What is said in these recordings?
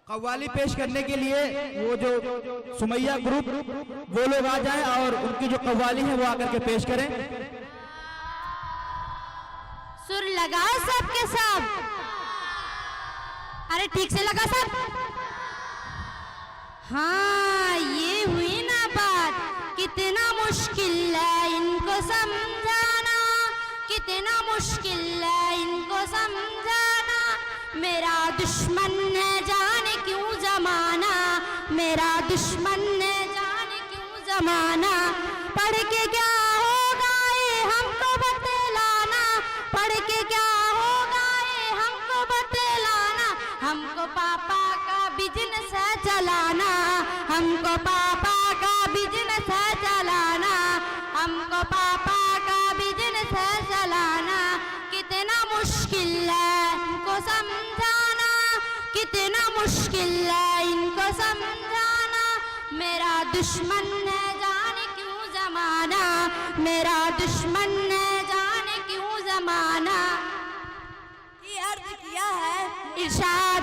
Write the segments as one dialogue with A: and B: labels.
A: कव्वाली पेश करने के लिए वो जो सुमैया ग्रुप वो लोग आ जाएं और उनकी जो कव्वाली है वो आकर के पेश करें।
B: सुर लगा सबके सब, अरे ठीक से लगा सब। हाँ ये हुई ना बात, कितना मुश्किल है इनको समझाना, कितना मुश्किल है इनको समझाना। मेरा दुश्मन है जाने क्यों जमाना, मेरा दुश्मन है जाने क्यों जमाना। पढ़ के क्या होगा ये हमको बतलाना, पढ़ के क्या होगा ये हमको बतलाना। हमको पापा का बिजनेस है चलाना, हमको पापा का बिजनेस है चलाना, हमको पापा का बिजनेस है चलाना। कितना मुश्किल है इनको समझाना, कितना मुश्किल है इनको समझाना। मेरा दुश्मन है जाने क्यों जमाना, मेरा दुश्मन है जाने क्यों जमाना।
C: ये अर्ज किया है
B: इरशाद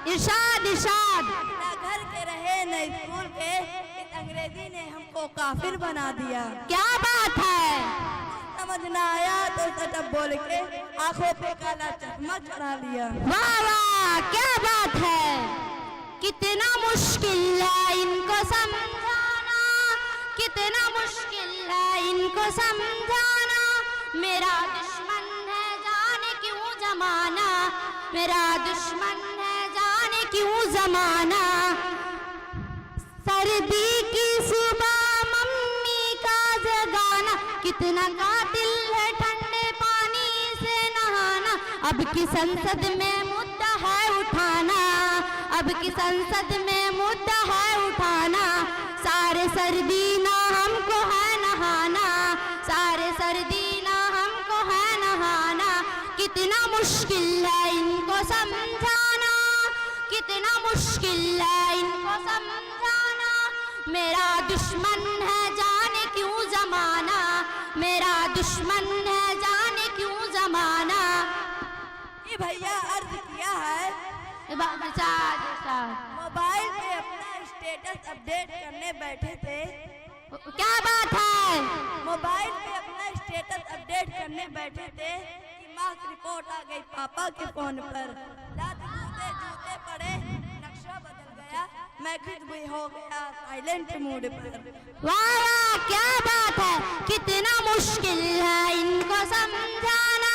B: इरशाद इरशाद।
C: ना घर के रहे न स्कूल के, इस अंग्रेजी ने हमको काफिर बना दिया।
B: क्या बात है,
C: समझ ना आया तो सटप बोल के आंखों पे काला चश्मा चढ़ा लिया।
B: वाह वाह क्या बात है। कितना मुश्किल है इनको समझाना, कितना मुश्किल है इनको समझाना। मेरा दुश्मन है जाने क्यों जमाना, मेरा दुश्मन है जाने क्यों जमाना। सर्दी की सुबह मम्मी का जगाना, कितना कातिल है ठंडे पानी से नहाना। अब की संसद में मुद्दा है उठाना, अब की संसद में मुद्दा है उठाना। सारे सर्दी ना हमको है नहाना, सारे सर्दी ना हमको है नहाना। कितना मुश्किल है इनको समझाना, कितना मुश्किल है इनको समझाना। मेरा दुश्मन है जाने क्यों जमाना, मेरा दुश्मन है जाने क्यों जमाना।
C: ये भैया अर्ज किया है मोबाइल पे अपना स्टेटस अपडेट करने बैठे थे।
B: क्या बात है,
C: मोबाइल पे अपना स्टेटस अपडेट करने बैठे थे कि मार्क्स रिपोर्ट आ गई पापा के फोन पर। रात जूते जूते पड़े, नक्शा बदल गया, मैसेज भी हो गया साइलेंट मोड पर।
B: वाह वाह क्या बात है। कितना मुश्किल है इनको समझाना,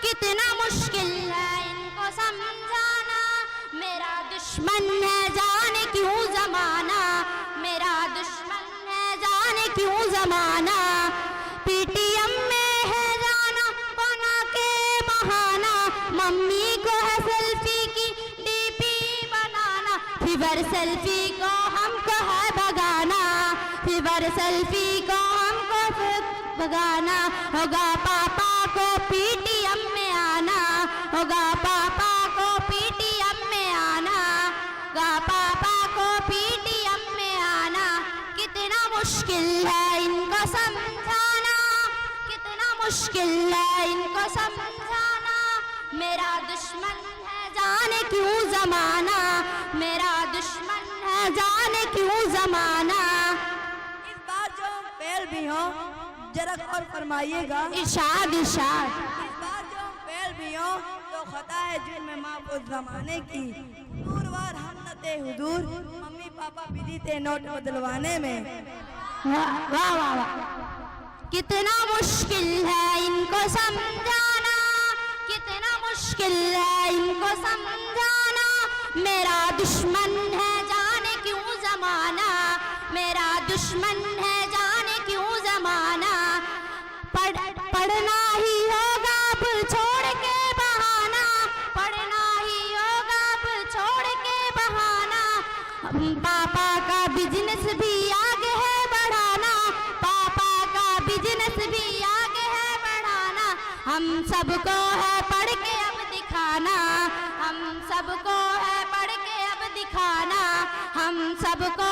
B: कितना मुश्किल है इनको समझाना। मेरा दुश्मन है जाने क्यों जमाना, मेरा दुश्मन है जाने क्यों जमाना। पीटीएम में है जाना बना के बहाना, मम्मी को है सेल्फी की डीपी बनाना। फिगर सेल्फी को हमको है भगाना, फिगर सेल्फी को हमको भगाना। होगा पापा को पीटीएम में आना, होगा पापा को पीटीएम में आना, होगा पापा को पीटीएम में आना। कितना मुश्किल है इनको समझाना, कितना मुश्किल है इनको समझाना। मेरा दुश्मन है जाने क्यों जमाना, मेरा दुश्मन है जाने क्यों जमाना।
C: इस बार जो फेल भी हो जरा और फरमाइएगा।
B: इरशाद इरशाद।
C: इस बार जो फेल भी हो तो खता है जुर्म महफूज जमाने की। दूरवार हम न थे हुजूर, मम्मी पापा बिजी थे नोट बदलवाने में।
B: वाह वाह वाह वाह। कितना मुश्किल है इनको समझाना, कितना मुश्किल है इनको समझाना। मेरा दुश्मन है जाने क्यों जमाना, मेरा दुश्मन है जाने क्यों जमाना। पढ़ना ही होगा अब छोड़ के बहाना, पढ़ना ही होगा अब छोड़ के बहाना। पापा का बिजनेस भी आगे है बढ़ाना, पापा का बिजनेस भी आगे है बढ़ाना। हम सबको है पढ़ के अब दिखाना, हम सबको है पढ़ के अब दिखाना, हम सबको